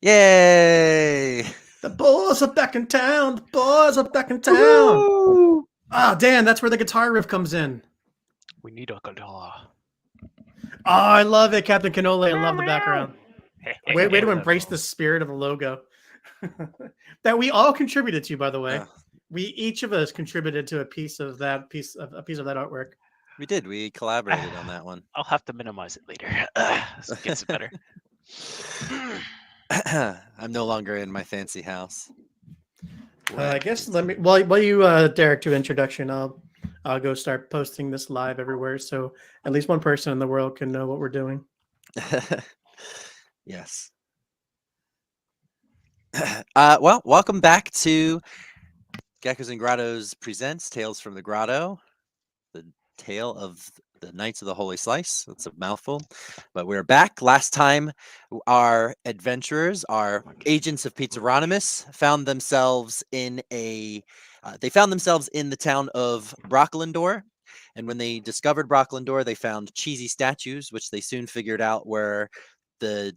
Yay! The boys are back in town. The boys are back in town. Woohoo! Ah, Dan, that's where the guitar riff comes in. We need a guitar. Oh, I love it, Captain Cannoli. I love the Meow. background. Way to embrace the spirit of the logo that we all contributed to. By the way, we each of us contributed to a piece of that artwork. We did. We collaborated on that one. I'll have to minimize it later. So it gets better. I'm no longer in my fancy house. I guess let me while you Derek do introduction. I'll go start posting this live everywhere, so at least one person in the world can know what we're doing. Yes. Well, welcome back to Geckos and Grottos presents Tales from the Grotto, the tale of the Knights of the Holy Slice. That's a mouthful, but we're back. Last time, our adventurers, our agents of Pizzaronimus, found themselves in the town of Brocklindor. And when they discovered Brocklindor, they found cheesy statues, which they soon figured out were the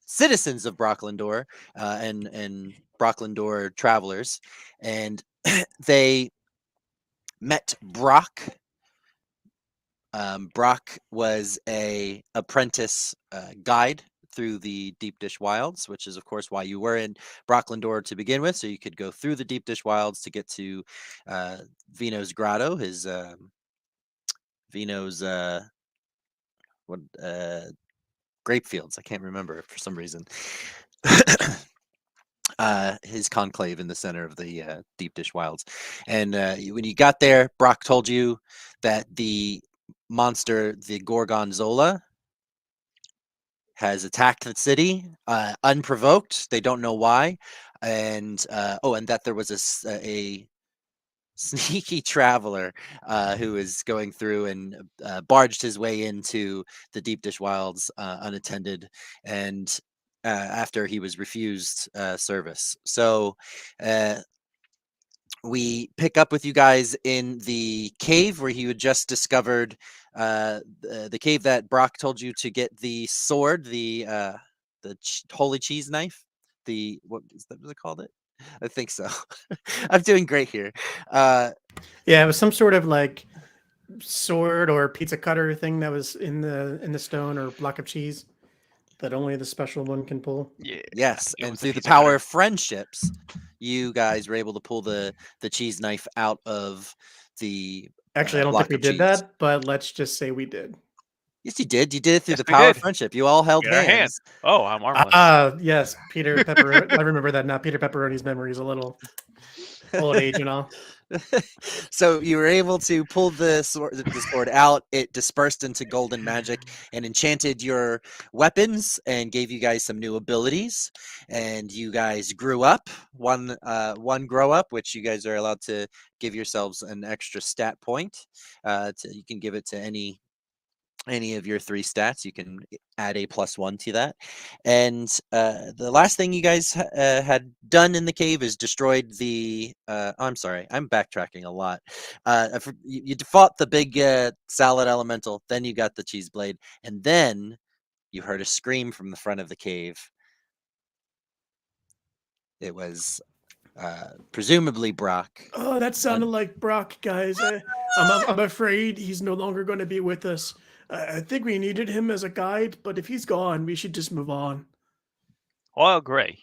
citizens of Brocklindor and Brocklindor travelers. And they met Brock. Brock was a apprentice guide through the Deep Dish Wilds, which is, of course, why you were in Brocklindor to begin with. So you could go through the Deep Dish Wilds to get to Vino's Grotto, his Vino's grape fields. I can't remember for some reason. His conclave in the center of the Deep Dish Wilds. And when you got there, Brock told you that the monster, the Gorgonzola, has attacked the city unprovoked. They don't know why. And and that there was a sneaky traveler who is going through and barged his way into the Deep Dish Wilds unattended, and after he was refused service. So we pick up with you guys in the cave where you had just discovered the cave that Brock told you to get the sword, the holy cheese knife. What is that? Was it called? I think so. I'm doing great here. Yeah, it was some sort of like sword or pizza cutter thing that was in the stone or block of cheese that only the special one can pull. Yeah. Yes, and through the power of friendships, you guys were able to pull the cheese knife out of the. Actually, I don't think we did that, but let's just say we did. Yes, you did. You did it through the power of friendship. You all held hands. Oh, I'm armless. Yes, Peter Pepperoni. I remember that now. Peter Pepperoni's memory is a little old age and all. So you were able to pull the sword out. It dispersed into golden magic and enchanted your weapons and gave you guys some new abilities. And you guys grew up. One grow up, which you guys are allowed to give yourselves an extra stat point. You can give it to any of your 3 stats. You can add a +1 to that. And the last thing you guys had done in the cave is destroyed the I'm sorry, I'm backtracking a lot. You fought the big salad elemental, then you got the cheese blade, and then you heard a scream from the front of the cave. It was presumably Brock. Oh, that sounded like Brock, guys. I'm afraid he's no longer going to be with us. I think we needed him as a guide, but if he's gone, we should just move on. Well, Gray.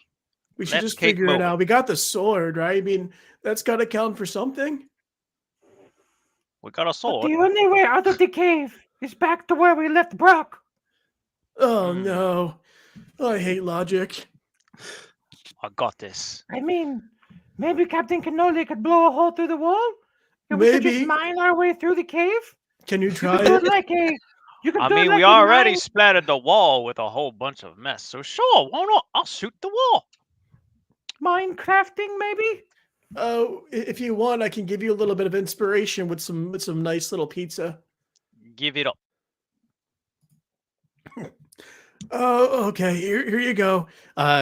We should just figure it out. We got the sword, right? I mean, that's got to count for something. We got a sword. But the only way out of the cave is back to where we left Brock. Oh, no. I hate logic. I got this. I mean, maybe Captain Cannoli could blow a hole through the wall? And we could just mine our way through the cave? Can you try it? We already splattered the wall with a whole bunch of mess, so sure, why not? I'll shoot the wall. Mine crafting, maybe? Oh, if you want, I can give you a little bit of inspiration with some nice little pizza. Give it up. Oh, okay. Here you go.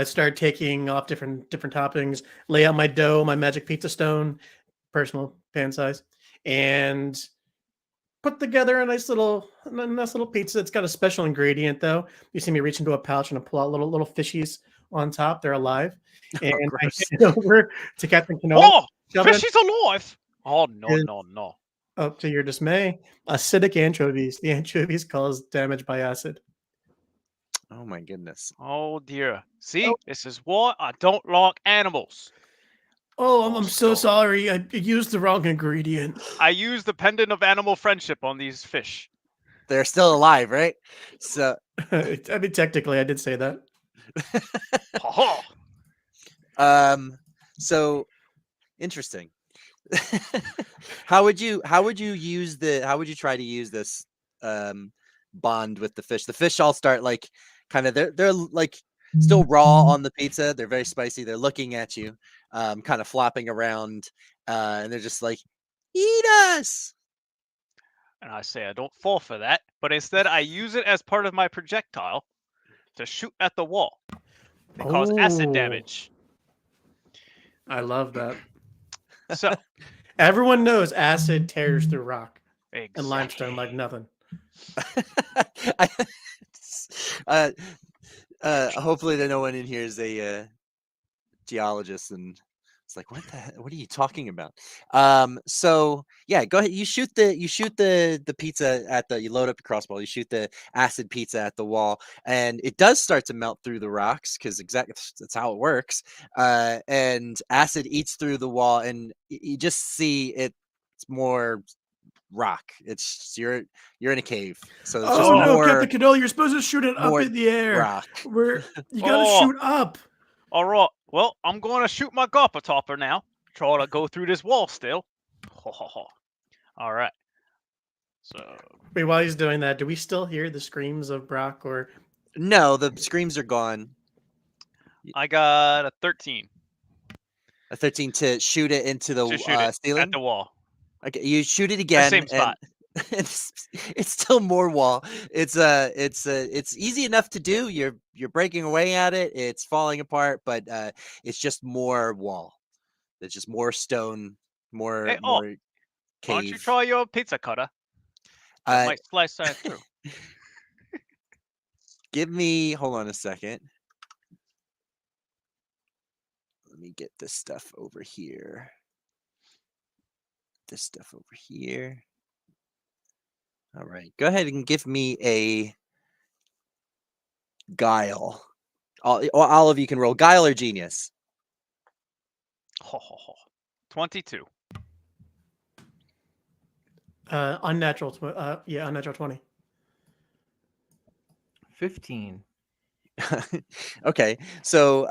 Start taking off different toppings. Lay out my dough, my magic pizza stone, personal pan size, and put together a nice little pizza. It's got a special ingredient though. You see me reach into a pouch and I pull out little fishies on top. They're alive. And I gross. hand it over to Captain Canola. Oh, Shove it fishy's alive. Oh, no, Is- no, no. Up to your dismay, acidic anchovies. The anchovies cause damage by acid. Oh my goodness. Oh, dear. See, Oh. this is why I don't like animals. Oh, Oh, I'm so God. sorry. I used the wrong ingredient. I use the pendant of animal friendship on these fish. They're still alive, right? So I mean, technically, I did say that. Ha so interesting. How would you try to use this bond with the fish? The fish all start like kind of they're like still raw on the pizza. They're very spicy. They're looking at you, kind of flopping around, and they're just like, eat us. And I say I don't fall for that, but instead I use it as part of my projectile to shoot at the wall and cause acid Oh. damage. I love that. So, Everyone knows acid tears through rock and exactly. limestone like nothing. Hopefully no one in here is a geologist and it's like, what are you talking about? So yeah, go ahead. You shoot the pizza you load up your crossbow, you shoot the acid pizza at the wall, and it does start to melt through the rocks because exactly that's how it works. And acid eats through the wall, and you just see it's more rock. It's you're in a cave, so it's just Oh no, more Captain Canola, you're supposed to shoot it up more in the air. rock. You gotta Oh. shoot up. All right. Well, I'm going to shoot my gopper topper now. Try to go through this wall still. All right. So, Wait, while he's doing that, do we still hear the screams of Brock or No, the screams are gone. I got a 13 A 13 to shoot it into the to shoot it ceiling. at the wall. Okay, you shoot it The again, same spot. and it's still more wall. It's easy enough to do. You're breaking away at it. It's falling apart, but it's just more wall. It's just more stone, more Hey, more Why cave. don't you try your pizza cutter? That Uh, might slice that through. hold on a second. Let me get this stuff over here. This stuff over here. All right, go ahead and give me a guile. All of you can roll guile or genius. 22. unnatural? Unnatural 20. 15. Okay, so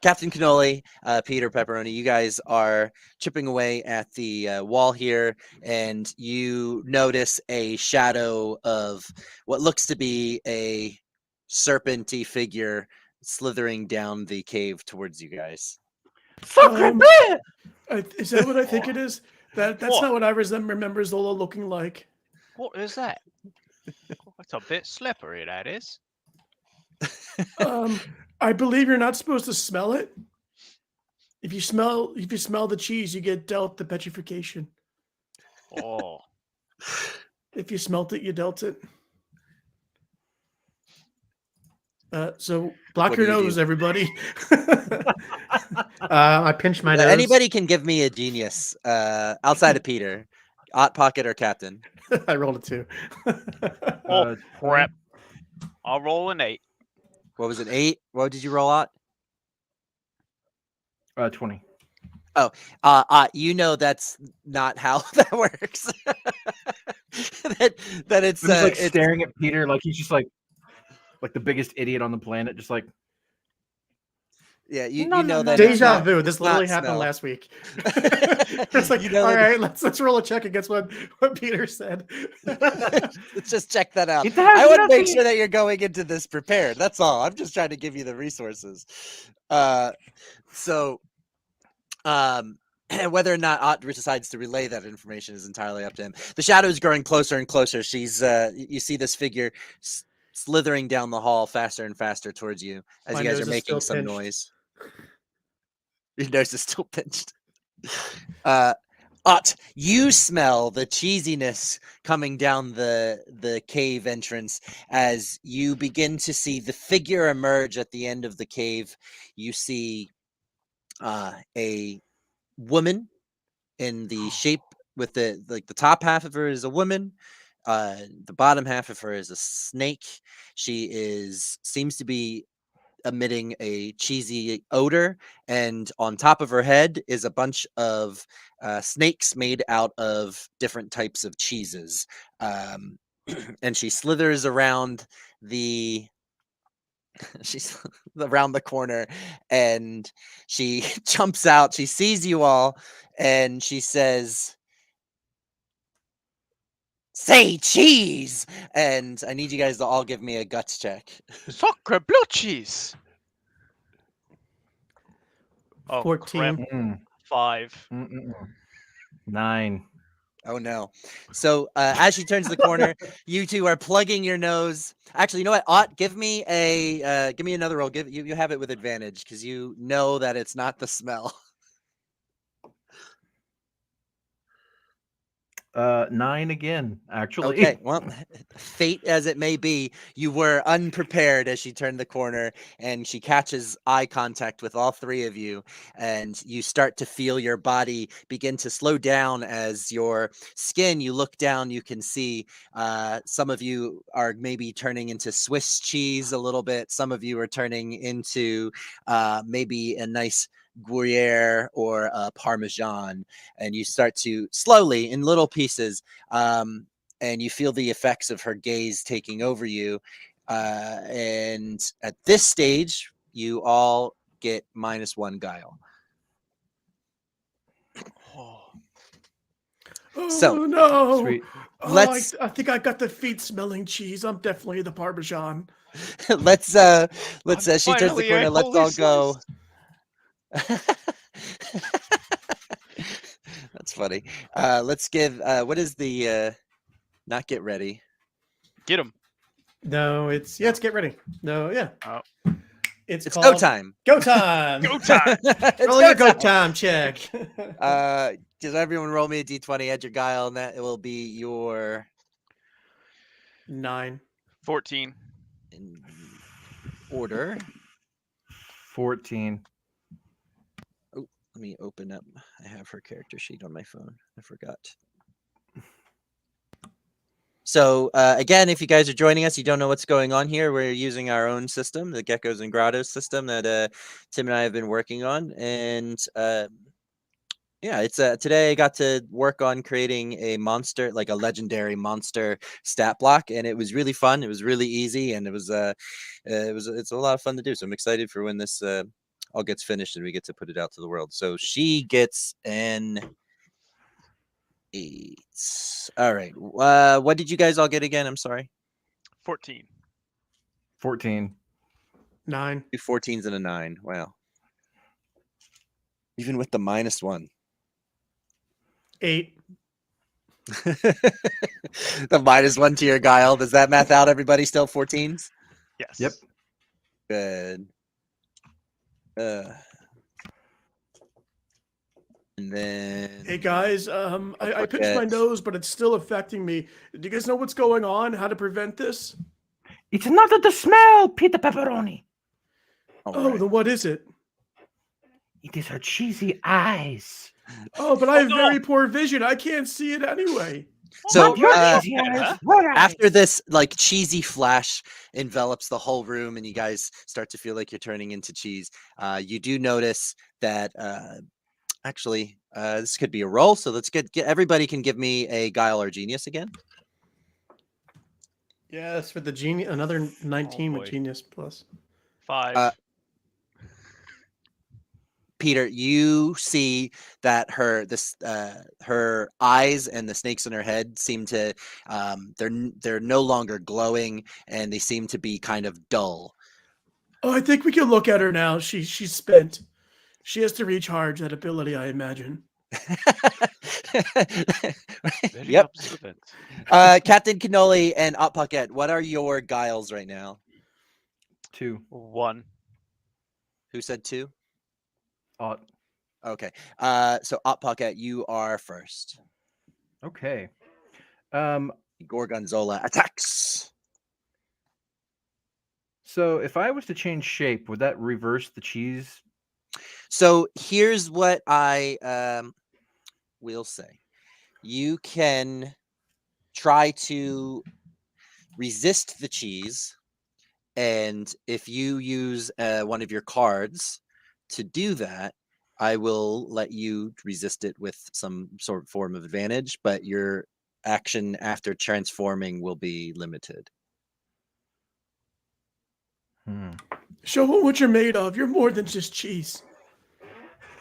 Captain Cannoli, Peter Pepperoni, you guys are chipping away at the wall here, and you notice a shadow of what looks to be a serpenty figure slithering down the cave towards you guys. Is that what I think it is? That's What? not what I remember Zola looking like. What is that? It's a bit slippery, that is. I believe you're not supposed to smell it. If you smell the cheese, you get dealt the petrification. Oh. If you smelt it, you dealt it. So block What your do you nose, do? everybody. I pinched my nose. Anybody can give me a genius outside of Peter, Ot Pocket or Captain. I rolled a 2. Oh, 20. crap. I'll roll an 8. What was it? 8? What did you roll out? 20. You know that's not how that works. that it's I'm just like it's, staring at Peter like he's just like the biggest idiot on the planet, just like yeah, you No, know no, that no, it's Deja not- vu. This it's literally not happened smell. last week. It's like, You know all that- right, let's roll a check against what Peter said. Let's just check that out. It has I want to make nothing- sure that you're going into this prepared. That's all. I'm just trying to give you the resources. So whether or not Ott decides to relay that information is entirely up to him. The shadow is growing closer and closer. She's you see this figure slithering down the hall faster and faster towards you as My you guys nose are is making still some pinched. noise. Your nose is still pinched. You smell the cheesiness coming down the cave entrance as you begin to see the figure emerge at the end of the cave. You see a woman in the shape with the top half of her is a woman. The bottom half of her is a snake. She seems to be emitting a cheesy odor, and on top of her head is a bunch of snakes made out of different types of cheeses. And she slithers around the she's around the corner, and she jumps out. She sees you all, and she says, "Say cheese!" And I need you guys to all give me a guts check. Sacre blue cheese. Oh, 14. crap. Mm, 5. 9. Oh no. So as she turns the corner, you two are plugging your nose. Actually, you know what? Ott, give me another roll. You have it with advantage because you know that it's not the smell. 9 again, actually. Okay, well, fate as it may be, you were unprepared as she turned the corner, and she catches eye contact with all three of you, and you start to feel your body begin to slow down as your skin, you look down, you can see some of you are maybe turning into Swiss cheese a little bit. Some of you are turning into maybe a nice Gruyere or Parmesan, and you start to slowly in little pieces, and you feel the effects of her gaze taking over you. And at this stage, you all get -1 guile. Oh. Oh So, no! Sweet. Oh, let's I think I got the feet smelling cheese. I'm definitely the Parmesan. let's she turns the Finally, a corner. Let's holy all go. slice. That's funny. Let's give what is the not get ready. Get him. No, it's get ready. No, yeah. Oh. It's It's called go time. Go time. Go time. It's Roll go your go time. time check. Does everyone roll me a d20, add your guile, and that it will be your 9. 14. in order. 14. Oh, let me open up. I have her character sheet on my phone. I forgot. So again, if you guys are joining us, you don't know what's going on here. We're using our own system, the Geckos and Grottos system that Tim and I have been working on, and yeah, it's today I got to work on creating a monster, like a legendary monster stat block, and it was really fun. It was really easy, and it's a lot of fun to do. So I'm excited for when this all gets finished and we get to put it out to the world. So she gets an 8. All right. What did you guys all get again? I'm sorry. 14. 14. 9. 2 14s and a 9. Wow. Even with the -1. 8. The -1 to your guile. Does that math out? Everybody still 14s? Yes. Yep. Good. And then Hey guys, I pinched my forget. nose, but it's still affecting me. Do you guys know what's going on? How to prevent this? It's not the smell, Peter Pepperoni. All Oh, right. then what is it? It is her cheesy eyes. Oh, but I have no. very poor vision. I can't see it anyway. So Not your uh, cheesy eyes. huh? What eyes? after this like cheesy flash envelops the whole room and you guys start to feel like you're turning into cheese, you do notice that actually this could be a roll. So let's get everybody can give me a guile or genius again. Yes, for the genius, another 19 with boy. genius plus. 5. Peter, you see that her eyes and the snakes in her head seem to they're no longer glowing, and they seem to be kind of dull. Oh, I think we can look at her now. She's spent. She has to recharge that ability, I imagine. Very Yep. observant. Captain Cannoli and Otpucket, what are your guiles right now? 2. 1. Who said 2? Ought. Okay. So Op Pocket, you are first. Okay. Gorgonzola attacks. So if I was to change shape, would that reverse the cheese? So here's what I will say. You can try to resist the cheese, and if you use one of your cards to do that, I will let you resist it with some sort of form of advantage, but your action after transforming will be limited. Show what you're made of. You're more than just cheese.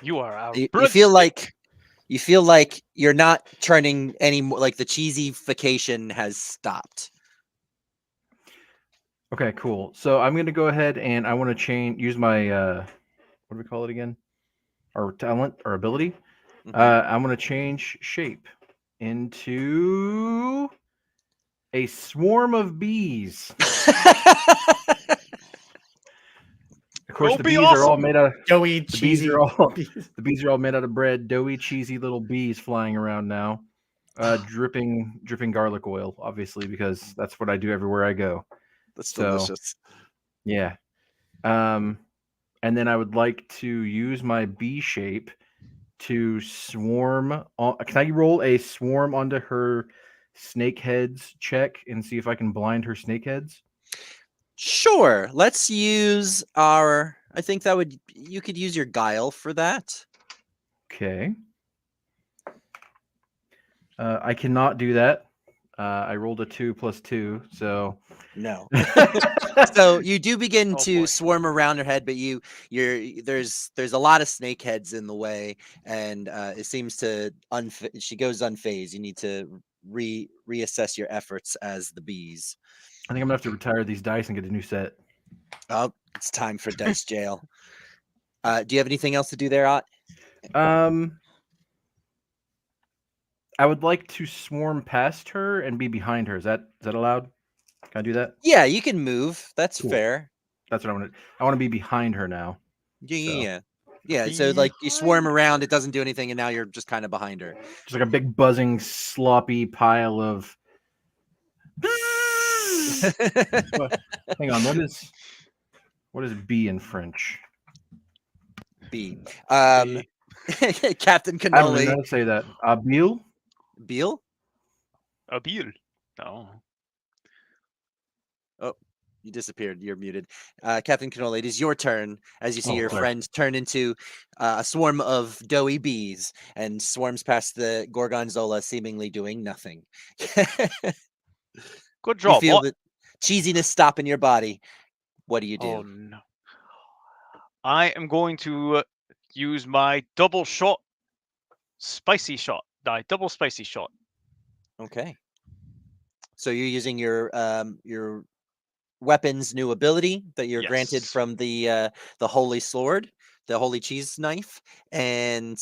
You are our You feel like you're not turning any more, like the cheesification has stopped. Okay, cool. So I'm going to go ahead and I want to use my, what do we call it again? Our talent or ability. Mhm. I'm going to change shape into a swarm of bees. Of course, Go the be bees are all awesome! made out. Doughy, The bees cheesy. are all bees. the bees are all made out of bread. Doughy, cheesy little bees flying around now, dripping garlic oil, obviously, because that's what I do everywhere I go. That's So, delicious. Yeah. And then I would like to use my bee shape to swarm. Can I roll a swarm onto her snake heads check and see if I can blind her snake heads? Sure. Let's use our. I think that would. You could use your guile for that. Okay. I cannot do that. I rolled a 2 plus 2, so No. So you do begin Oh, to boy. swarm around her head, but there's a lot of snake heads in the way, and it seems to she goes unfazed. You need to reassess your efforts as the bees. I think I'm gonna have to retire these dice and get a new set. Oh, it's time for dice jail. Do you have anything else to do there, Ott? I would like to swarm past her and be behind her. Is that allowed? Can I do that? Yeah, you can move. That's Cool. fair. That's what I want to. I want to be behind her now. Yeah. So like you swarm around, it doesn't do anything, and now you're just kind of behind her. Just like a big buzzing, sloppy pile of. Hang on. What is bee in French? B. B. Captain I don't even know Cannoli. how to say that. Abil? Beal? A beer. No. Oh, you disappeared. You're muted. Captain Cannoli, it is your turn as you see your sorry. friend turn into a swarm of doughy bees and swarms past the Gorgonzola, seemingly doing nothing. Good You job, feel what? the cheesiness stop in your body. What do you do? Oh, no. I am going to use my double shot spicy shot. Double spicy shot. Okay. So you're using your weapon's new ability that you're granted Yes. from the holy sword, the holy cheese knife, and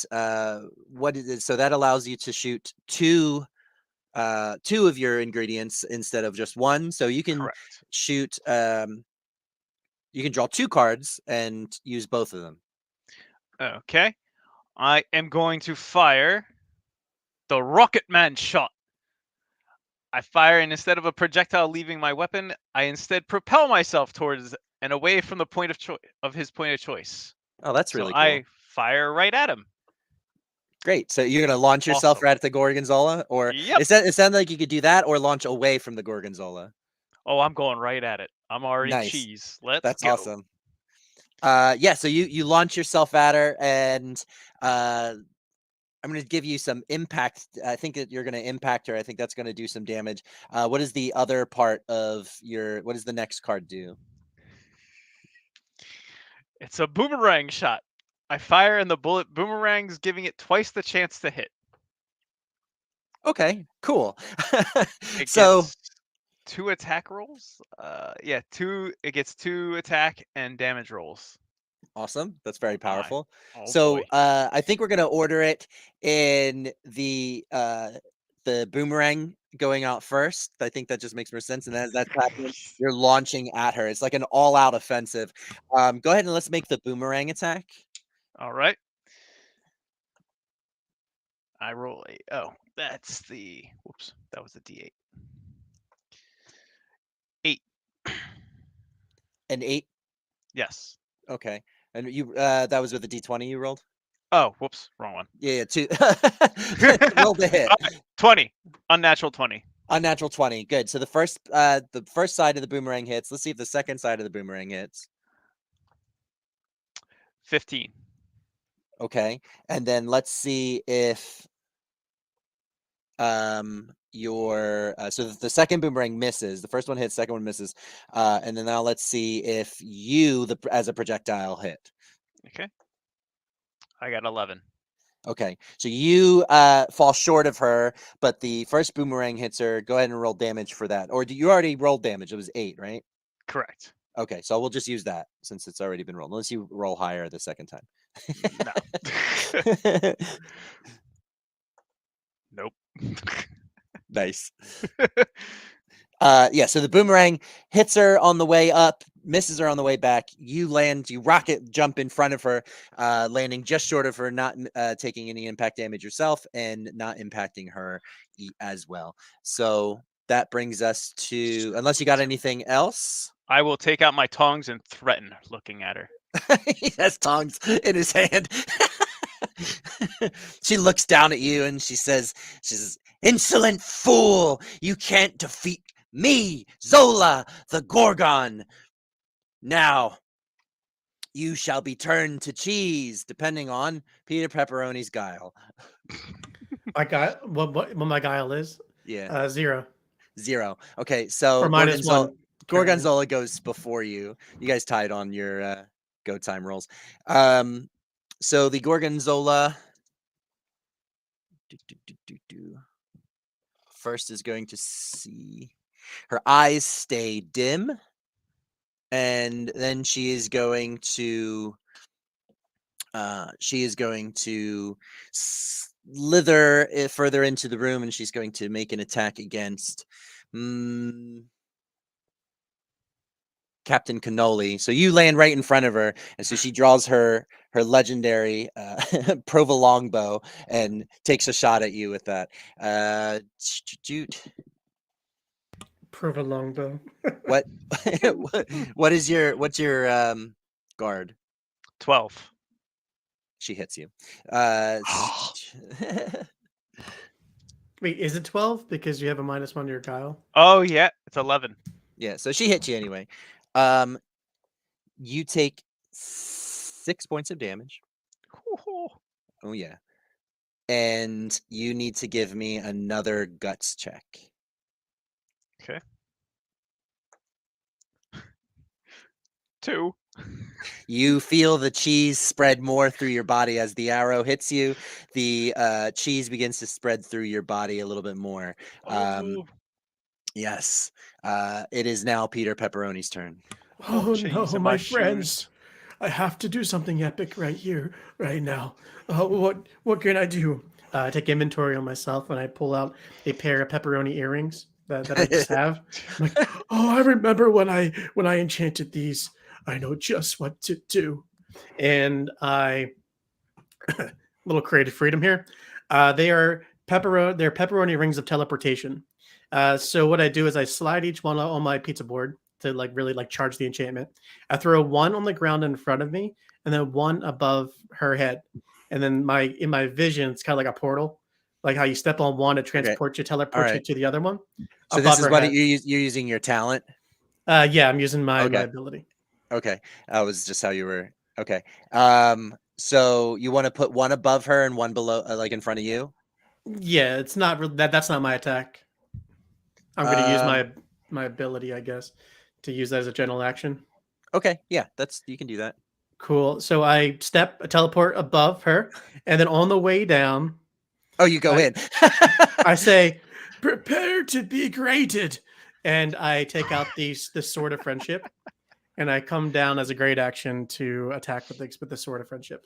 what is it? So that allows you to shoot two of your ingredients instead of just one. So you can Correct. shoot. You can draw two cards and use both of them. Okay. I am going to fire the Rocket Man shot. I fire, and instead of a projectile leaving my weapon, I instead propel myself towards and away from the point of his point of choice. Oh, that's So really cool. I fire right at him. Great. So you're gonna launch yourself Awesome. right at the Gorgonzola, or Yep. it sounded like you could do that, or launch away from the Gorgonzola. Oh, I'm going right at it. I'm already Nice. cheese. Let's That's go. awesome. Yeah. So you launch yourself at her, and I'm going to give you some impact. I think that you're going to impact her. I think that's going to do some damage. What is the other part of your? What does the next card do? It's a boomerang shot. I fire, and the bullet boomerangs, giving it twice the chance to hit. Okay, cool. It So gets 2 attack rolls. Yeah, 2. It gets 2 attack and damage rolls. awesome. That's very powerful. Oh So boy. I think we're going to order it in the boomerang going out first. I think that just makes more sense. And as that's happening, you're launching at her. It's like an all-out offensive. Go ahead and let's make the boomerang attack. All right. I roll a. Oh, that's the. Whoops, that was the D8. 8. An 8. Yes. Okay, and you that was with the D20 you rolled. Oh, whoops, wrong one. Yeah, 2. Roll the hit. 20. Unnatural 20. Unnatural 20. Good. So the first side of the boomerang hits. Let's see if the second side of the boomerang hits. 15. Okay, and then let's see if your so the second boomerang misses. The first one hits, second one misses, and then now let's see if you as a projectile hit. Okay. I got 11. Okay, so you fall short of her, but the first boomerang hits her. Go ahead and roll damage for that. Or do you already rolled damage? It was 8, right? Correct. Okay, so we'll just use that since it's already been rolled, unless you roll higher the second time. No. Nope. Nice. Yeah, so the boomerang hits her on the way up, misses her on the way back. You rocket jump in front of her, landing just short of her, not taking any impact damage yourself and not impacting her as well. So that brings us to, unless you got anything else. I will take out my tongs and threaten looking at her. He has tongs in his hand. She looks down at you and she says, "Insolent fool! You can't defeat me, Zola, the Gorgon. Now, you shall be turned to cheese, depending on Peter Pepperoni's guile." I got what my guile is. Yeah, 0 Okay, so or -1. Gorgonzola goes before you. You guys tied on your go time rolls. So the Gorgonzola first is going to see her eyes stay dim, and then she is going to slither further into the room, and she's going to make an attack against Captain Cannoli. So you land right in front of her, and so she draws her legendary provolone bow and takes a shot at you with that. Provolone bow. What what's your guard? 12. She hits you. Wait, is it 12 because you have a -1 to your guile? Oh yeah, it's 11. Yeah, so she hit you anyway. You take 6 points of damage. Oh yeah. And you need to give me another guts check. Okay. 2. You feel the cheese spread more through your body as the arrow hits you. The cheese begins to spread through your body a little bit more. Yes. It is now Peter Pepperoni's turn. Oh cheese no, in my my friends. I have to do something epic right here, right now. What can I do? I take inventory on myself and I pull out a pair of pepperoni earrings that I just have. I'm like, oh, I remember when I enchanted these. I know just what to do. And I little creative freedom here. They're pepperoni rings of teleportation. So what I do is I slide each one on my pizza board to really charge the enchantment. I throw one on the ground in front of me and then one above her head. And then in my vision, it's kind of like a portal, like how you step on one to transport you, teleport you to the other one. So this is what you're using your talent? Yeah, I'm using my ability. Okay. That was just how you were. Okay. So you want to put one above her and one below, like in front of you? Yeah, it's not that's not my attack. I'm going to use my ability, I guess, to use that as a general action. Okay. Yeah, you can do that. Cool. So I teleport above her, and then on the way down. Oh, you go in. I say, "Prepare to be grated," and I take out the sword of friendship, and I come down as a great action to attack with the sword of friendship.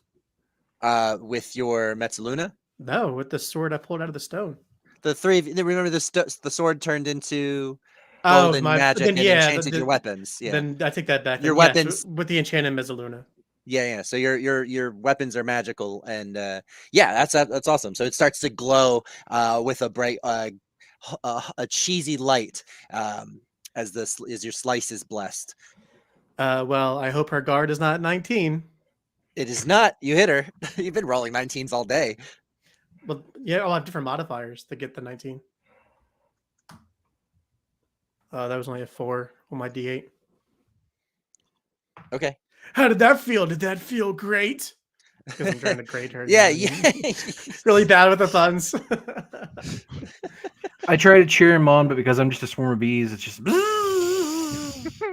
With your Metzaluna? No, with the sword I pulled out of the stone. The three of you, remember the sword turned into golden magic and enchanted your weapons. Yeah. Then I take that back. Your weapons with the enchanted Mezzaluna. Yeah. So your weapons are magical, and yeah, that's awesome. So it starts to glow with a bright, a cheesy light as your slice is blessed. Well, I hope her guard is not 19. It is not. You hit her. You've been rolling 19s all day. Well, yeah, I'll have different modifiers to get the 19. That was only a 4 on my D8. Okay. How did that feel? Did that feel great? Because I'm trying to grade her. Yeah. you know, Yeah. really bad with the thuns. I try to cheer him on, but because I'm just a swarm of bees, it's just.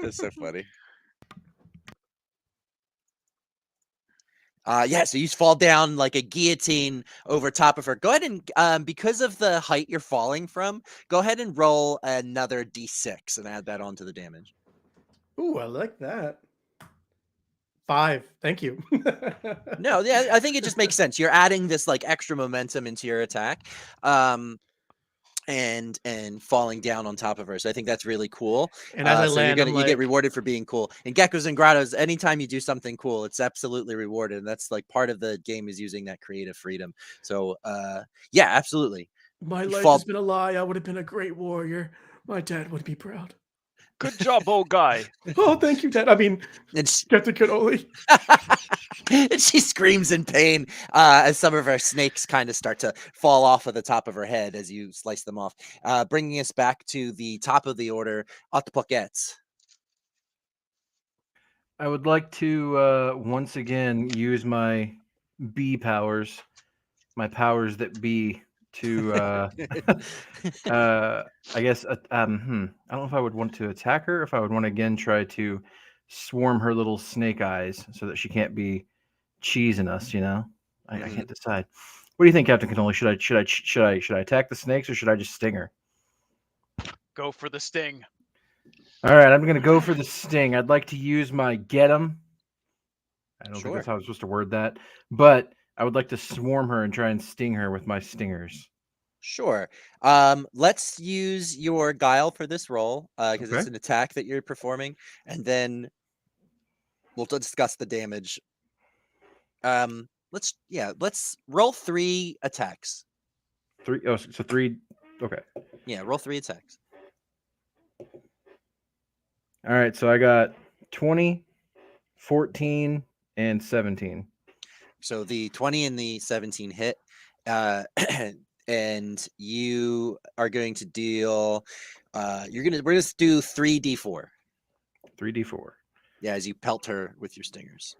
That's so funny. Yeah, so you fall down like a guillotine over top of her. Go ahead and, because of the height you're falling from, go ahead and roll another d6 and add that onto the damage. Ooh, I like that. 5. Thank you. No, yeah, I think it just makes sense. You're adding this like extra momentum into your attack, and falling down on top of her. So I think that's really cool. And as I So land, I'm you get like, rewarded for being cool. In Geckos and Grottos, anytime you do something cool, it's absolutely rewarded. And that's like part of the game is using that creative freedom. So yeah, absolutely. my You life fall- has been a lie. I would have been a great warrior. My dad would be proud. Good job, old guy. Oh, thank you, Dad. I mean, And she, get the cannoli. and she screams in pain as some of her snakes kind of start to fall off of the top of her head as you slice them off, bringing us back to the top of the order, Otpoquets. I would like to once again use my bee powers, my powers that be, to I guess I don't know if I would want to attack her, if I would want to again try to swarm her little snake eyes so that she can't be cheesing us. I can't decide. What do you think, Captain Cannoli? Should I attack the snakes or should I just sting her? Go for the sting. All right, I'm gonna go for the sting. I'd like to use my get 'em. I don't think Sure. that's how I'm supposed to word that, but I would like to swarm her and try and sting her with my stingers. Sure. Let's use your guile for this roll because it's Okay. an attack that you're performing, and then we'll discuss the damage. Let's roll 3 attacks. 3. Oh, so 3. Okay. Yeah, roll 3 attacks. All right, so I got 20, 14, and 17. So the 20 and the 17 hit, and you are going to deal. We're gonna do 3d4. 3d4. Yeah, as you pelt her with your stingers.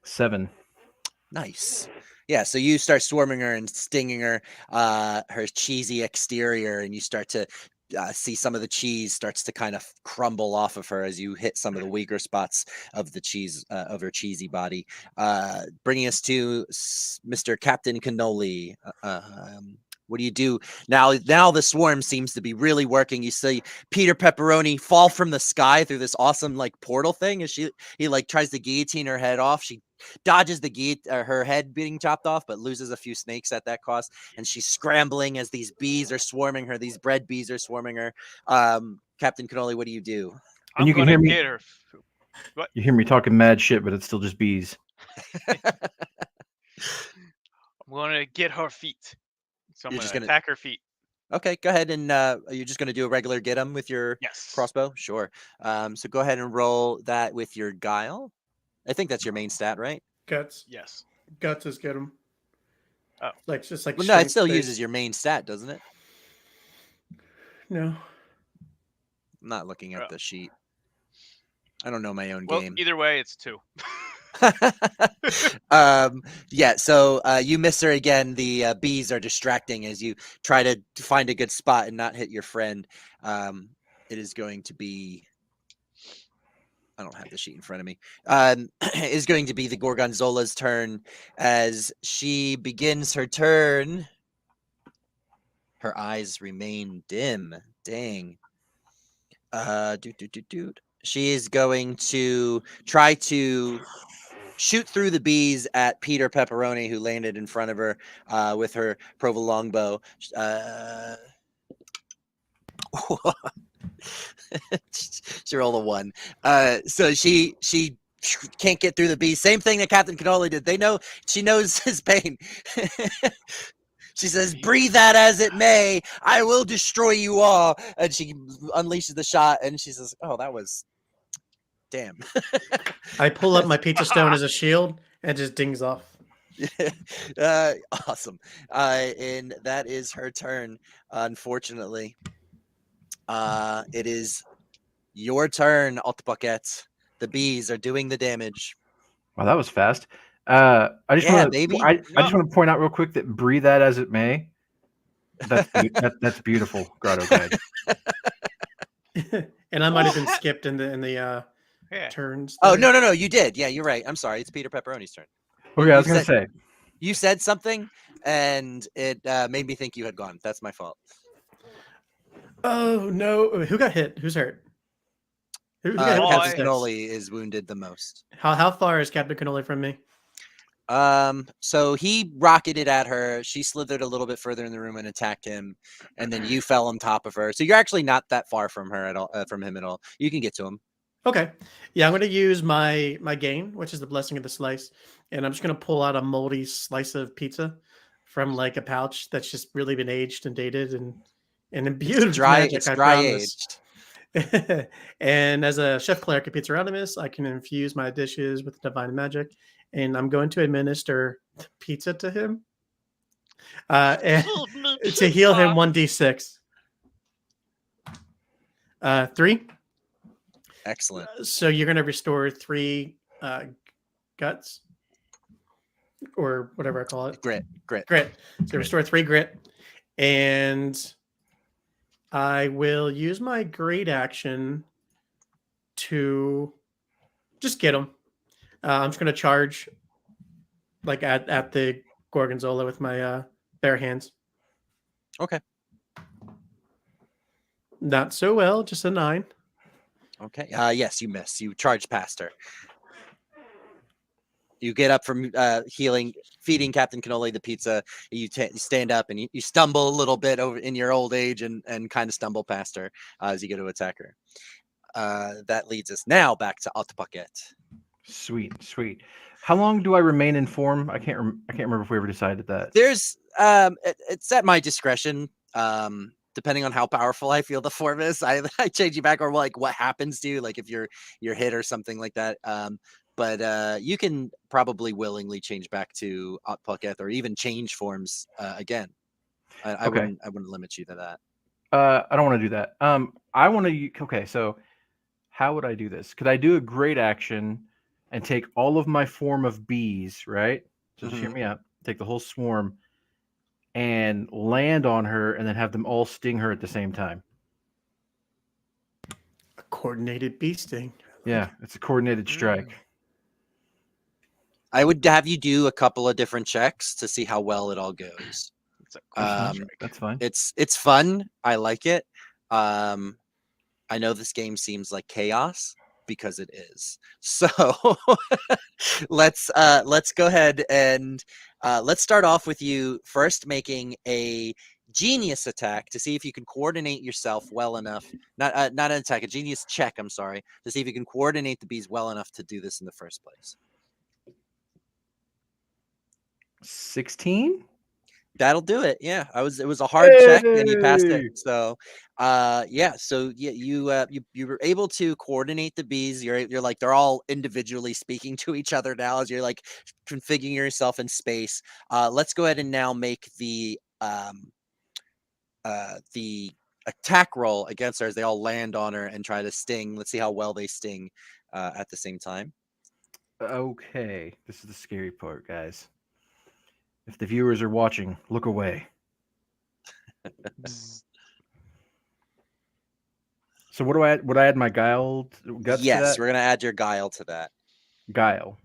7. Nice. Yeah, so you start swarming her and stinging her, her cheesy exterior, and you start to see some of the cheese starts to kind of crumble off of her as you hit some of the weaker spots of the cheese of her cheesy body. Bringing us to Mr. Captain Cannoli. What do you do now? Now the swarm seems to be really working. You see Peter Pepperoni fall from the sky through this awesome like portal thing as he like tries to guillotine her head off. She dodges her head being chopped off, but loses a few snakes at that cost. And she's scrambling as these bees are swarming her. These bread bees are swarming her. Captain Cannoli, what do you do? And you can hear me. Get her. What? You hear me talking mad shit, but it's still just bees. I'm gonna get her feet. So I'm You're gonna just gonna- attack her feet. Okay, go ahead and are you just going to do a regular get 'em with your Yes. crossbow? Sure. So go ahead and roll that with your guile. I think that's your main stat, right? Guts. Yes. Guts is get him. Oh. Like, just like. Well, no, it strength still based. uses your main stat, doesn't it? No. I'm not looking at Oh. the sheet. I don't know my own Well, game. either way, it's 2. Yeah, so you miss her again. The bees are distracting as you try to find a good spot and not hit your friend. It is going to be. I don't have the sheet in front of me. Is going to be the Gorgonzola's turn as she begins her turn. Her eyes remain dim. Dang. She is going to try to shoot through the bees at Peter Pepperoni, who landed in front of her with her provolone bow. She rolled a 1. So she can't get through the bees. Same thing that Captain Cannoli did. She knows his pain. She says, "Breathe that as it may, I will destroy you all." And she unleashes the shot, and she says, "Oh, that was damn." I pull up my pizza stone as a shield and just dings off. Awesome. And that is her turn. Unfortunately, it is your turn, Otbucket. The bees are doing the damage. Wow, that was fast. I just Yeah, want to baby. I just want to point out real quick that breathe that as it may. That's beautiful, Grotto Guide. And I might have been skipped in the Yeah. turns. Oh, there. no, you did. Yeah, you're right. I'm sorry. It's Peter Pepperoni's turn. Okay, I was gonna say. You said something, and it made me think you had gone. That's my fault. Oh no! Who got hit? Who's hurt? Who got hit? Oh, with Captain the sticks? Cannoli is wounded the most. How far is Captain Cannoli from me? So he rocketed at her. She slithered a little bit further in the room and attacked him, and then you fell on top of her. So you're actually not that far from her at all, from him at all. You can get to him. Okay, yeah, I'm going to use my gain, which is the blessing of the slice, and I'm just going to pull out a moldy slice of pizza from like a pouch that's just really been aged and dated and imbued with magic. It's I dry promise. aged. And as a chef cleric at Pizzaronomus, I can infuse my dishes with divine magic, and I'm going to administer pizza to him and to heal him 1d6. 3. Excellent. So you're going to restore 3 guts or whatever I call it. Grit. So restore 3 grit, and I will use my great action to just get him. I'm just going to charge like at the Gorgonzola with my bare hands. Okay. Not so well, just a 9. Okay. Yes, you miss. You charge past her. You get up from feeding Captain Cannoli the pizza. You stand up and you stumble a little bit over in your old age and kind of stumble past her as you go to attack her. That leads us now back to Otbucket. Sweet. How long do I remain in form? I can't remember if we ever decided that. There's it's at my discretion. Depending on how powerful I feel the form is, I change you back, or like what happens to you, like if you're hit or something like that. But you can probably willingly change back to Otbucket or even change forms again. I wouldn't limit you to that. I don't want to do that. I want to. Okay, so how would I do this? Could I do a great action and take all of my form of bees, right? So just hear me out. Take the whole swarm and land on her, and then have them all sting her at the same time. A coordinated bee sting. Yeah, it's a coordinated strike. I would have you do a couple of different checks to see how well it all goes. That's fine. It's fun. I like it. I know this game seems like chaos because it is. So let's go ahead and let's start off with you first making a genius attack to see if you can coordinate yourself well enough. Not an attack, a genius check. I'm sorry, to see if you can coordinate the bees well enough to do this in the first place. 16. That'll do it. Yeah, it was a hard check and you passed it. So, you were able to coordinate the bees. You're like they're all individually speaking to each other now as you're like configuring yourself in space. Let's go ahead and now make the attack roll against her as they all land on her and try to sting. Let's see how well they sting at the same time. Okay, this is the scary part, guys. If the viewers are watching, look away. So what do I add? Would I add my guile guts to Yes, that? we're gonna add your guile to that. Guile.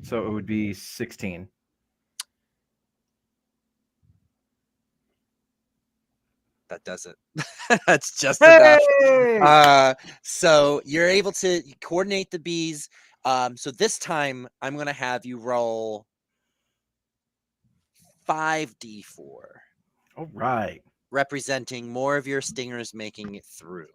So it would be 16. That does it. That's just enough. So you're able to coordinate the bees. So this time I'm going to have you roll 5d4. All right. Representing more of your stingers making it through.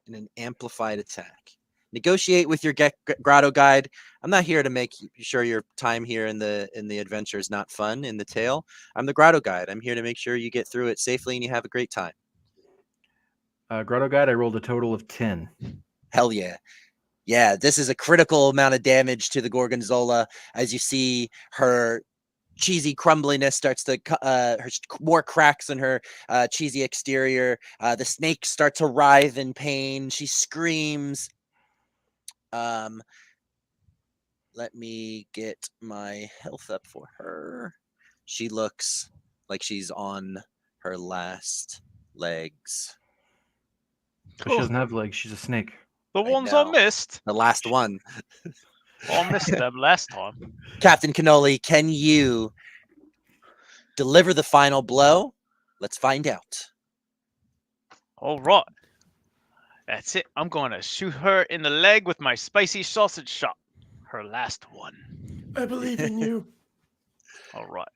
in an amplified attack. Negotiate with your grotto guide. I'm not here to make sure your time here in the adventure is not fun in the tale. I'm the grotto guide. I'm here to make sure you get through it safely and you have a great time. Grotto guide, I rolled a total of 10. Hell yeah. Yeah, this is a critical amount of damage to the Gorgonzola as you see her cheesy crumbliness starts to more cracks in her cheesy exterior. The snakes start to writhe in pain. She screams. Let me get my health up for her. She looks like she's on her last legs. But she doesn't have legs. She's a snake. The I ones I know. missed. The last one. I missed them last time. Captain Cannoli, can you deliver the final blow? Let's find out. All right. That's it. I'm going to shoot her in the leg with my spicy sausage shot. Her last one. I believe in you. All right.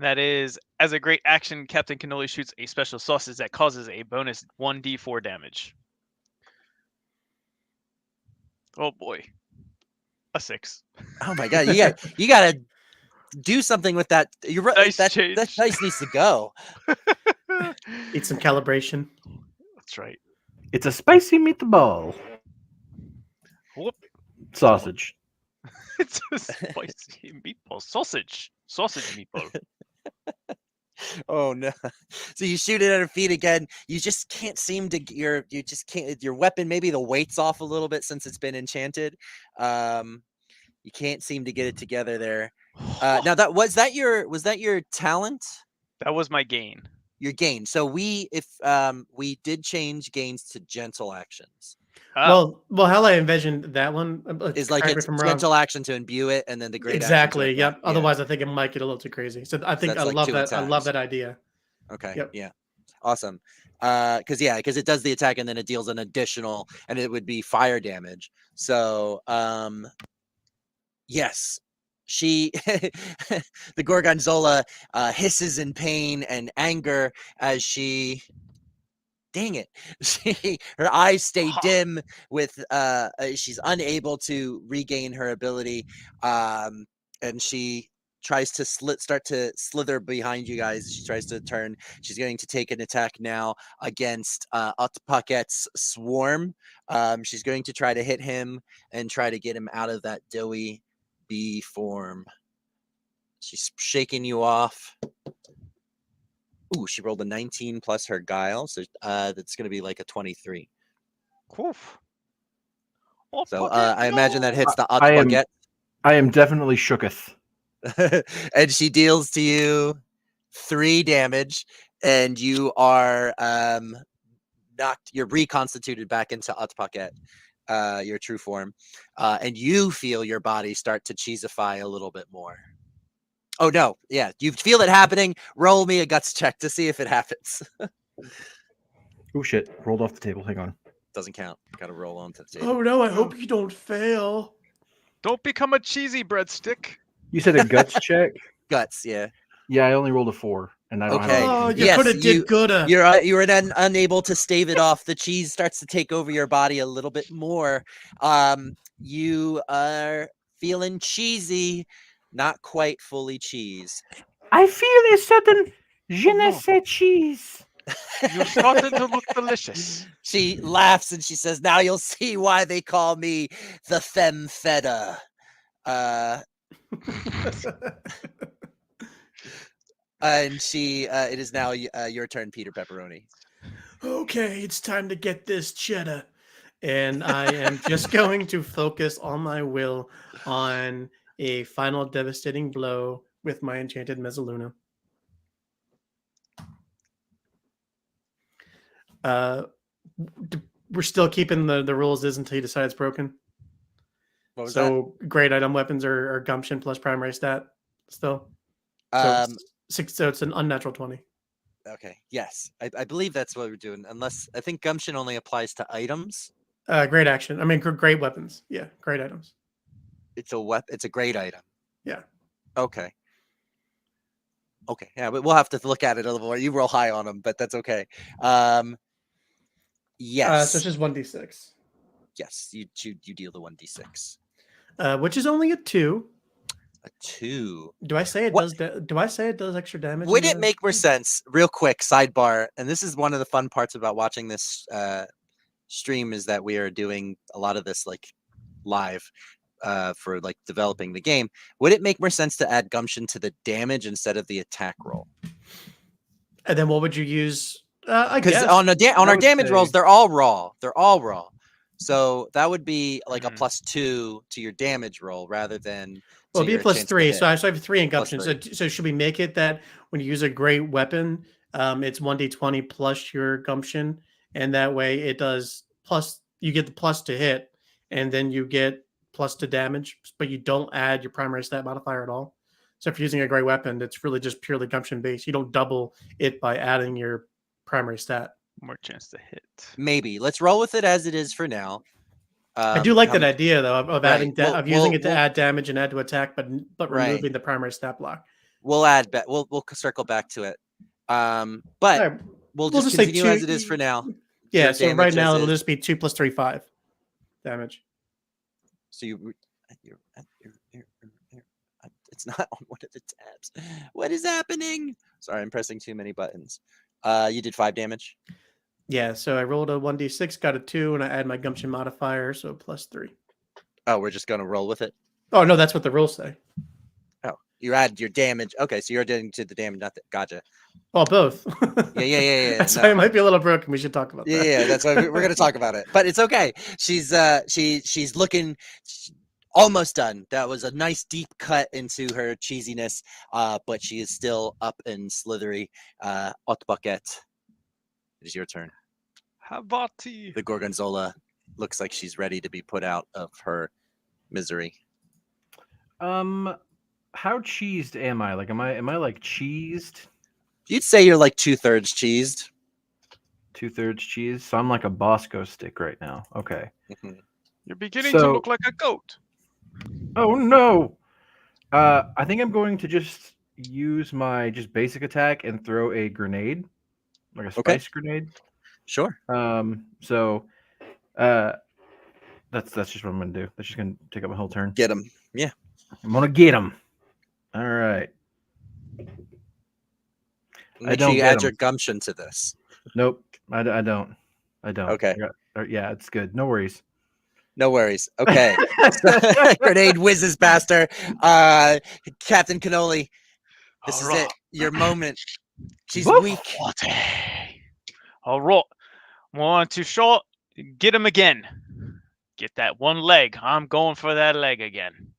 That is, as a great action, Captain Cannoli shoots a special sausage that causes a bonus 1d4 damage. Oh boy. A 6. Oh my god, you gotta do something with that. You're right. Nice That change. dice needs to go. Need some calibration. That's right. It's a spicy meatball. Whoop. Sausage. It's a spicy meatball. Sausage meatball. Oh no. So you shoot it at her feet again. You just can't seem to your weapon, maybe the weight's off a little bit since it's been enchanted. You can't seem to get it together there. Now was that your talent? That was my gain. Your gain. So we did change gains to gentle actions. Oh. Well, how I envisioned that one Is like correct me it's if I'm wrong. gentle action to imbue it, and then the great Exactly. action to Yep. attack. Yeah. Otherwise, I think it might get a little too crazy. So I think that's I like love 2 that. I love attacks. that idea. Okay. Yep. Yeah. Awesome. Because it does the attack and then it deals an additional, and it would be fire damage. So yes, she the Gorgonzola hisses in pain and anger as she. Dang it. Her eyes stay dim with she's unable to regain her ability, and she tries to start to slither behind you guys. She tries to turn. She's going to take an attack now against Otpaket's swarm. She's going to try to hit him and try to get him out of that doughy bee form. She's shaking you off. Ooh, she rolled a 19 plus her guile, so that's going to be like a 23. Oof. So I imagine that hits the I Otpakет. I am definitely shooketh. And she deals to you 3 damage, and you are you're reconstituted back into Otpaket, your true form, and you feel your body start to cheesify a little bit more. Oh no, yeah, you feel it happening. Roll me a guts check to see if it happens. Oh shit! Rolled off the table. Hang on. Doesn't count. Got to roll onto the table. Oh no! I hope you don't fail. Don't become a cheesy breadstick. You said a guts check. Guts, yeah. Yeah, I only rolled a 4, and I don't Okay. have. Oh, you Yes, could have did good. You were then unable to stave it off. The cheese starts to take over your body a little bit more. You are feeling cheesy, not quite fully cheese. I feel a certain je ne no. sais cheese. You're starting to look delicious. She laughs and she says, "Now you'll see why they call me the femme feta." And it is now your turn, Peter Pepperoni. Okay, it's time to get this cheddar. And I am just going to focus all my will on a final devastating blow with my enchanted Mezzaluna. We're still keeping the rules is until you decide it's broken. What was So great item weapons are gumption plus primary stat still. So, that? so it's an unnatural 20. Okay. Yes, I believe that's what we're doing. Unless I think gumption only applies to items. Great action. I mean, great weapons. Yeah, great items. It's a great item. Yeah. Okay. Okay. Yeah, but we'll have to look at it a little more. You roll high on them, but that's okay. Yes. So it's just 1d6. Yes, you deal the 1d6. Which is only a 2. A 2. Do I say it What- does? Do I say it does extra damage? Would in it the- make more sense, real quick, sidebar, and this is one of the fun parts about watching this stream, is that we are doing a lot of this like live for like developing the game. Would it make more sense to add gumption to the damage instead of the attack roll? And then what would you use? I Because guess. on our would damage rolls, say- they're all raw. They're all raw. So that would be like a Mhm. +2 to your damage roll rather than Well, to it'd be your a plus chance to 3. hit. So I have 3 in Plus gumption. So should we make it that when you use a great weapon, it's 1d20 plus your gumption, and that way it does plus. You get the plus to hit, and then you get plus to damage, but you don't add your primary stat modifier at all. So if you're using a great weapon, it's really just purely gumption based. You don't double it by adding your primary stat. More chance to hit. Maybe let's roll with it as it is for now. I do like how that m- idea though of right, adding we'll- of using we'll- it to we'll- add damage and add to attack, but Right. removing the primary stat block. We'll add back. We'll circle back to it. But All right, we'll we'll just just say continue 2 as it is for now. Yeah, Your so right damage now as it'll is. just be 2 plus 3, 5 damage. So it's not on one of the tabs. What is happening? Sorry, I'm pressing too many buttons. You did 5 damage. Yeah, so I rolled a 1d6, got a 2, and I add my gumption modifier, so plus 3. Oh, we're just gonna roll with it. Oh no, that's what the rules say. Oh, you add your damage. Okay, so you're adding to the damage. Not that. Gotcha. Oh, both. Yeah. That's no. why it might be a little broken. We should talk about that. Yeah, that's why we're gonna talk about it. But it's okay. She's looking almost done. That was a nice deep cut into her cheesiness. But she is still up and slithery. Haute Bucket, it is your turn. Havati. The Gorgonzola looks like she's ready to be put out of her misery. How cheesed am I? Like, am I like cheesed? You'd say you're like 2/3 cheesed. 2/3 cheese. So I'm like a Bosco stick right now. Okay. Mhm. You're beginning to So- look like a goat. Oh no. I think I'm going to just use my just basic attack and throw a grenade, like a Okay. spice grenade. Sure. So that's just what I'm gonna do. That's just gonna take up my whole turn. Get him. Yeah. I'm gonna get him. All right. Make don't sure you get add your 'em. gumption to this. Nope. I don't. Okay. Yeah, it's good. No worries. No worries. Okay. Grenade whizzes past her. Captain Cannoli, this is it. Your moment. She's Woof. weak. All right. 1 too short. Get him again. Get that one leg. I'm going for that leg again.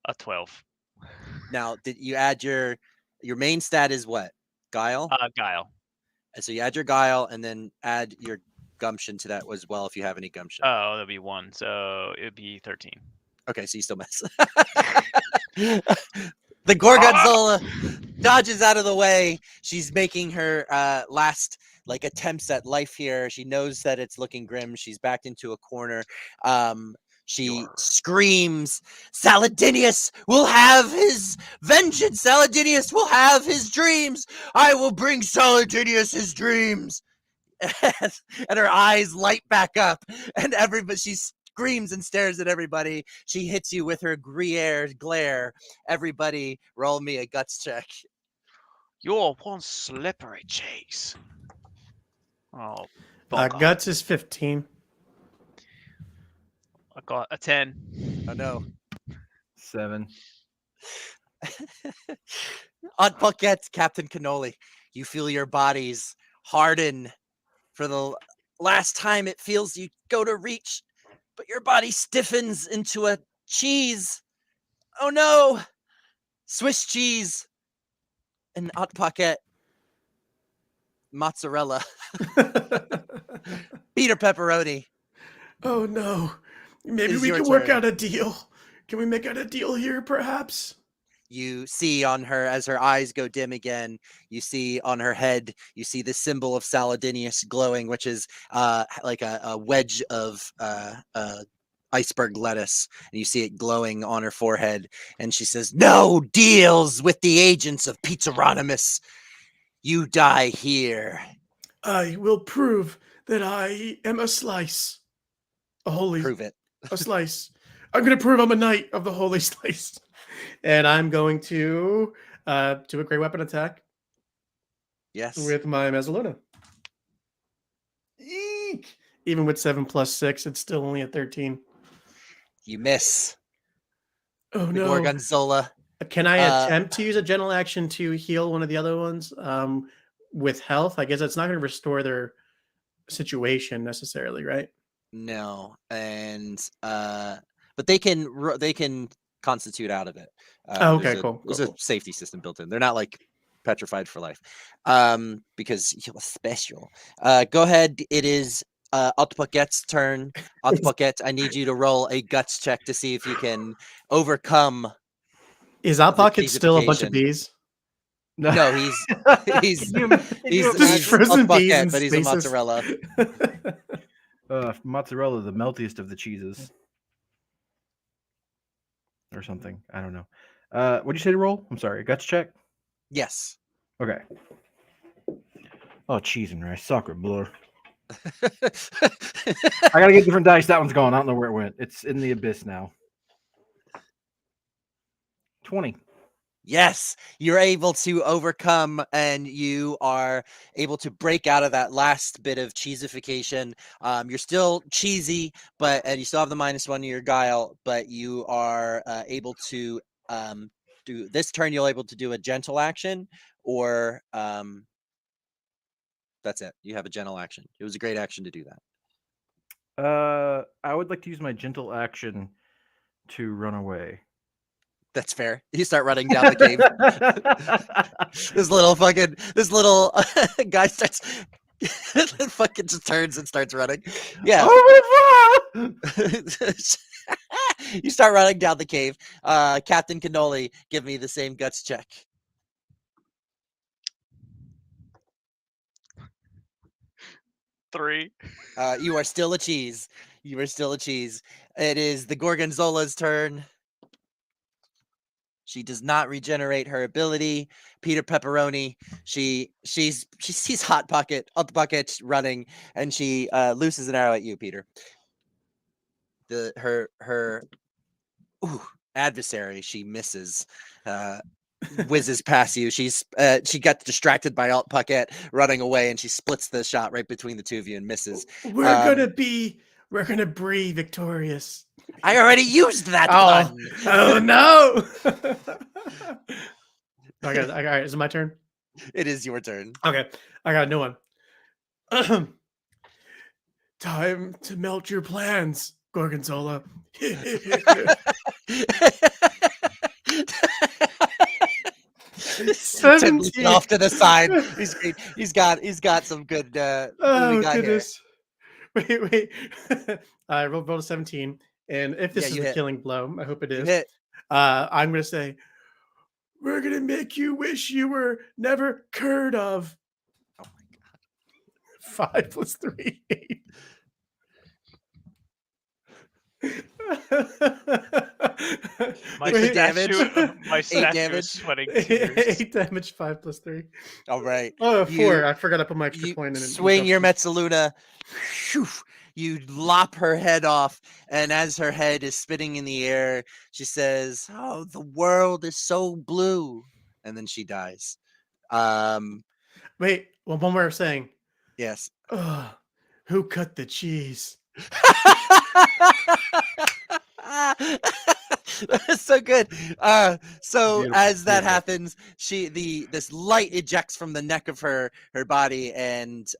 A 12. Now, did you add your main stat is what? Guile? Guile. And so you add your guile and then add your gumption to that as well if you have any gumption. Oh, that'd be 1. So it'd be 13. Okay, so you still miss. The Gorgonzola dodges out of the way. She's making her last like attempts at life here. She knows that it's looking grim. She's backed into a corner. She screams, Saladinius will have his vengeance. Saladinius will have his dreams. I will bring Saladinius his dreams. And her eyes light back up. And everybody, she screams and stares at everybody. She hits you with her Gruyere glare. Everybody, roll me a guts check. You're one slippery cheese. Oh, bugger. Guts is 15. I got a 10. Oh no. 7. On Bucket, Captain Cannoli, you feel your bodies harden for the last time. It feels you go to reach, but your body stiffens into a cheese. Oh no! Swiss cheese and Hot Pocket mozzarella, Peter pepperoni. Oh no. Maybe It's we your can work turn. out a deal. Can we make out a deal here, perhaps? You see on her as her eyes go dim again. You see on her head. You see the symbol of Saladinius glowing, which is like a wedge of iceberg lettuce, and you see it glowing on her forehead. And she says, "No deals with the agents of Pizzaronimus. You die here. I will prove that I am a slice. A holy Prove it. a slice. I'm going to prove I'm a knight of the holy slice. And I'm going to do a great weapon attack Yes. with my Mezzaluna. Eek! Even with 7 plus 6, it's still only a 13. You miss. Oh The no. Gorgonzola. Can I Uh, attempt to use a gentle action to heal one of the other ones with health? I guess it's not going to restore their situation necessarily, right? No, and but they can constitute out of it. Oh, okay, cool. There's Cool. a safety system built in. They're not like petrified for life, because you're special. Go ahead. It is Otpaquette's turn. Otpaquette, I need you to roll a guts check to see if you can overcome. Is Out Pocket still a bunch of cheesification. bees? No, he's he's Can you he's Just frozen bees in Otpaquette, but he's a spaces. mozzarella. mozzarella, the meltiest of the cheeses, or something. I don't know. What'd you say to roll? I'm sorry. Guts check. Yes. Okay. Oh, cheese and rice, sacre bleu. I gotta get different dice. That one's gone. I don't know where it went. It's in the abyss now. 20. Yes, you're able to overcome, and you are able to break out of that last bit of cheesification. You're still cheesy, and you still have the -1 to your guile, but you are able to do this turn. You're able to do a gentle action, or that's it. You have a gentle action. It was a great action to do that. I would like to use my gentle action to run away. That's fair. You start running down the cave. This little guy starts fucking just turns and starts running. Yeah. You start running down the cave. Captain Cannoli, give me the same guts check. Three. You are still a cheese. You are still a cheese. It is the Gorgonzola's turn. She does not regenerate her ability. Peter Pepperoni, she sees Hot Pocket running, and she looses an arrow at you, Peter. Her adversary, she misses, whizzes past you. She gets distracted by Alt Puckett running away, and she splits the shot right between the two of you and misses. We're gonna breathe victorious. I already used that gun. Oh no! All right, is it my turn? It is your turn. Okay, I got a new one. Time to melt your plans, Gorgonzola. 17. Off to the side. He's got some good. Oh goodness! Here. Wait. I rolled a 17, and if this is a killing blow, I hope it is. I'm gonna say, we're gonna make you wish you were never curd of. Oh my god! 5 plus 3, 8. My statue is sweating. 8 damage, 5 plus 3. All right. Oh, 4. I forgot to put my extra point in it. Swing your Mezzaluna. You lop her head off, and as her head is spinning in the air, she says, "Oh, the world is so blue," and then she dies. Wait, one more saying. Yes. Who cut the cheese? That's so good. So Beautiful, as that beautiful. happens, this light ejects from the neck of her body, and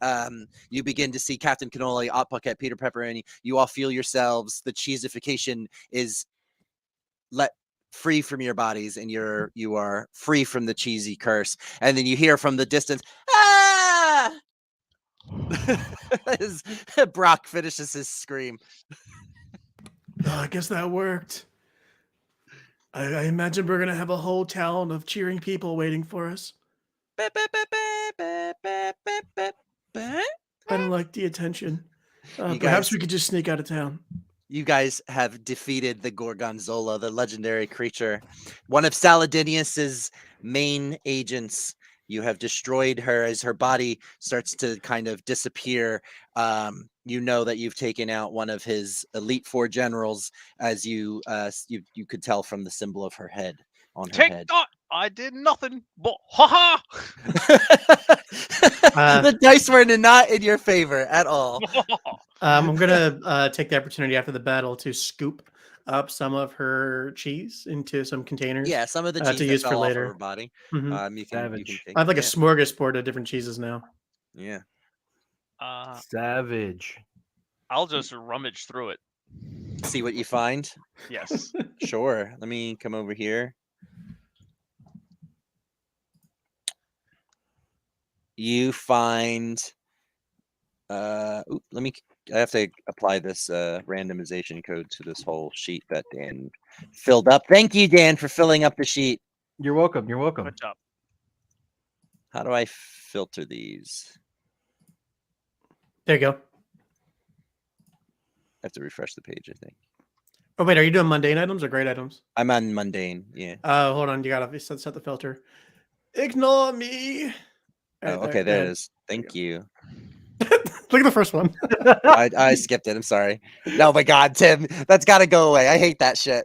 you begin to see Captain Cannoli, Hot Pocket, Peter Pepperoni. You all feel yourselves. The cheesification is let free from your bodies, and you are free from the cheesy curse. And then you hear from the distance, "Ah!" as Brock finishes his scream. I guess that worked. I imagine we're gonna have a whole town of cheering people waiting for us. I don't like the attention. Perhaps we could just sneak out of town. You guys have defeated the Gorgonzola, the legendary creature, one of Saladinius's main agents. You have destroyed her as her body starts to kind of disappear. You know that you've taken out one of his elite 4 generals, as you could tell from the symbol of her head on her Take head. that! I did nothing but ha The dice were not in your favor at all. ha! I'm gonna take the opportunity after the battle to scoop up some of her cheese into some containers. Yeah, some of the To cheese that use for fell off of later. her body. Mhm. You can Savage. take. I have like a Yeah. smorgasbord of different cheeses now. Yeah. Savage. I'll just rummage through it. See what you find. Yes. Sure. Let me come over here. You find. Let me. I have to apply this randomization code to this whole sheet that Dan filled up. Thank you, Dan, for filling up the sheet. You're welcome. You're welcome. Good job. How do I filter these? There you go. I have to refresh the page, I think. Oh wait, are you doing mundane items or great items? I'm on mundane. Yeah. Hold on, you gotta set the filter. Ignore me. Oh, okay, there it is. Thank you. Look at the first one. I skipped it. I'm sorry. No, my God, Tim, that's got to go away. I hate that shit.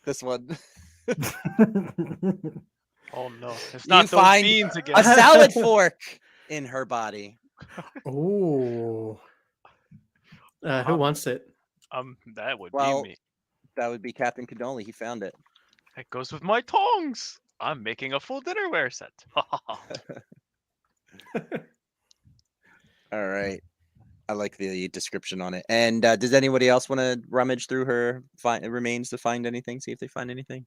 This one. Oh no, it's not those find beans A again. salad fork in her body. Oh. Who wants it? That would Well, be me. That would be Captain Cannoli. He found it. That goes with my tongs. I'm making a full dinnerware set. All right. I like the description on it. And does anybody else want to rummage through her remains to find anything? See if they find anything?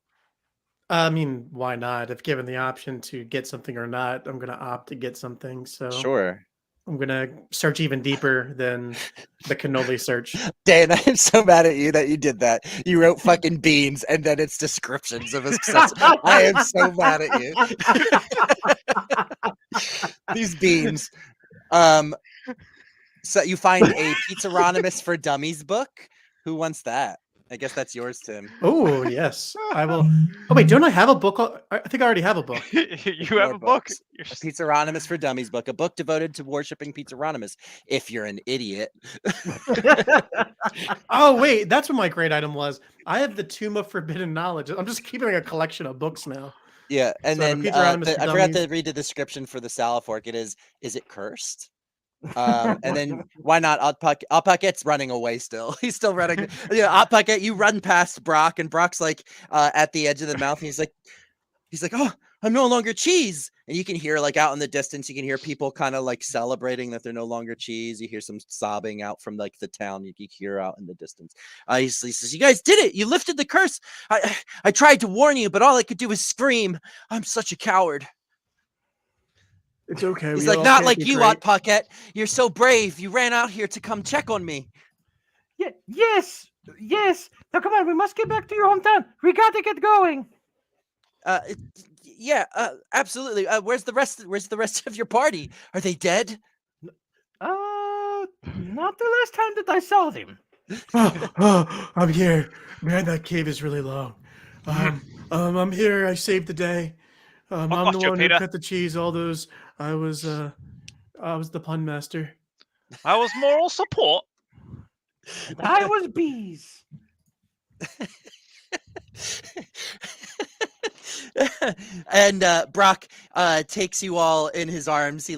I mean, why not? If given the option to get something or not, I'm gonna opt to get something. So Sure. I'm gonna search even deeper than the cannoli search. Dan, I am so mad at you that you did that. You wrote fucking beans and then it's descriptions of his obsession. I am so mad at you. These beans. So you find a Pizzaronomus for Dummies book. Who wants that? I guess that's yours, Tim. Oh yes, I will. Oh wait, don't I have a book? I think I already have a book. You have a book. Books. A Pizzaronomus for Dummies book, a book devoted to worshiping Pizzaronomus. If you're an idiot. Oh wait, that's what my great item was. I have the Tomb of Forbidden Knowledge. I'm just keeping a collection of books now. Yeah, and So I have a then Pizzaronomus for I forgot to Dummies. read the description for the salad fork. It is it cursed? And then why not Otpucket's running away still. He's still running. Otpucket, you run past Brock, and Brock's like at the edge of the mouth. And he's like, oh, I'm no longer cheese. And you can hear like out in the distance, you can hear people kind of like celebrating that they're no longer cheese. You hear some sobbing out from like the town. You can hear out in the distance. He says, "You guys did it. You lifted the curse. I tried to warn you, but all I could do was scream. I'm such a coward." It's okay. He's like, "Not like you, Otpucket. You're so brave. You ran out here to come check on me." Yeah, yes. Now come on, we must get back to your hometown. We gotta get going. Yeah, absolutely. Where's the rest of your party? Are they dead? Not the last time that I saw them. I'm here. Man, that cave is really long. I'm here. I saved the day. I'm the got you, one who Peter. cut the cheese. All those. I was the pun master. I was moral support. And I was bees. And Brock takes you all in his arms. He's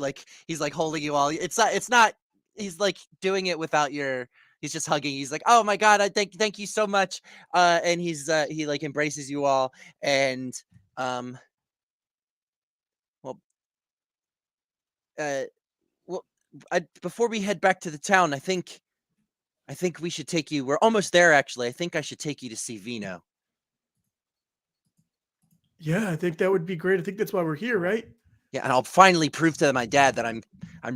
like holding you all. It's not. He's like doing it without your. He's just hugging. He's like, "Oh my God, I thank you so much." And he like embraces you all. And before we head back to the town, I think we should take you. We're almost there, actually. I think I should take you to see Vino. Yeah, I think that would be great. I think that's why we're here, right? Yeah, and I'll finally prove to my dad that I'm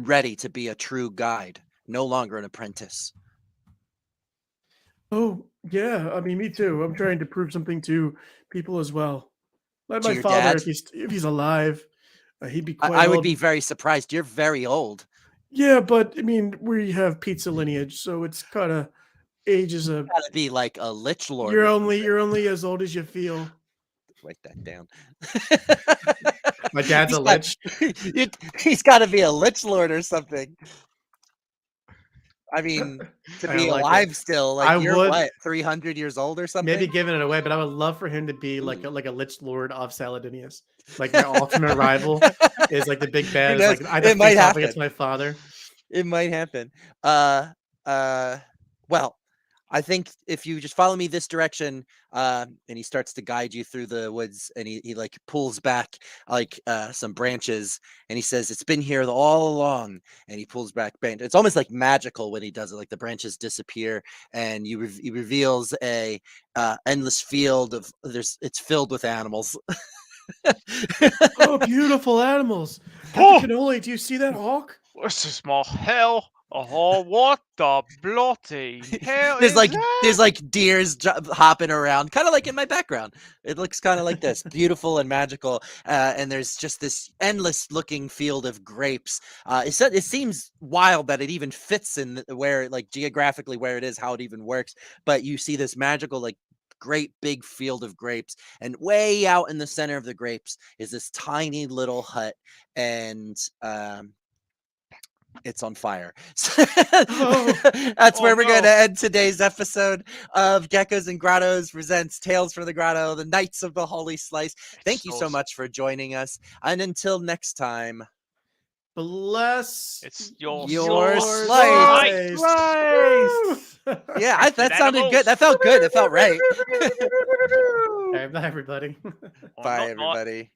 ready to be a true guide, no longer an apprentice. Oh, yeah. I mean, me too. I'm trying to prove something to people as well. Like To my your father, dad? if he's alive, he'd be quite I would old. be very surprised. You're very old. Yeah, but I mean, we have pizza lineage, so it's kind of age is a. Gotta be like a lich lord. You're or only something. as old as you feel. Write that down. My dad's He's a got- lich. He's got to be a lich lord or something. I mean, to I be like it. alive still, like I you're would- what, 300 years old or something? Maybe giving it away, but I would love for him to be like a lich lord of Saladinius. Like my ultimate rival is like the big bad. Is knows? like I have to It might face off happen. against my father. It might happen. Well, I think if you just follow me this direction, and he starts to guide you through the woods, and he like pulls back like some branches, and he says, "It's been here all along." And he pulls back branch. It's almost like magical when he does it. Like the branches disappear, and he reveals a endless field of it's filled with animals. Oh, beautiful animals! Oh! Captain Cannoli, do you see that hawk? This is my hell. Oh, what the bloody hell there's is like that? there's like deers hopping around, kind of like in my background. It looks kind of like this, beautiful and magical. And there's just this endless looking field of grapes. It seems wild that it even fits in where, like geographically where it is, how it even works. But you see this magical, like great big field of grapes, and way out in the center of the grapes is this tiny little hut, and it's on fire. That's where we're going to end today's episode of Geckos and Grottos presents Tales from the Grotto, the Knights of the Holy Slice. Thank you so much for joining us, and until next time, bless It's your slice. Slice! Yeah, that sounded animals. good. That felt good. That felt right. Bye, everybody. Or Bye, not. everybody.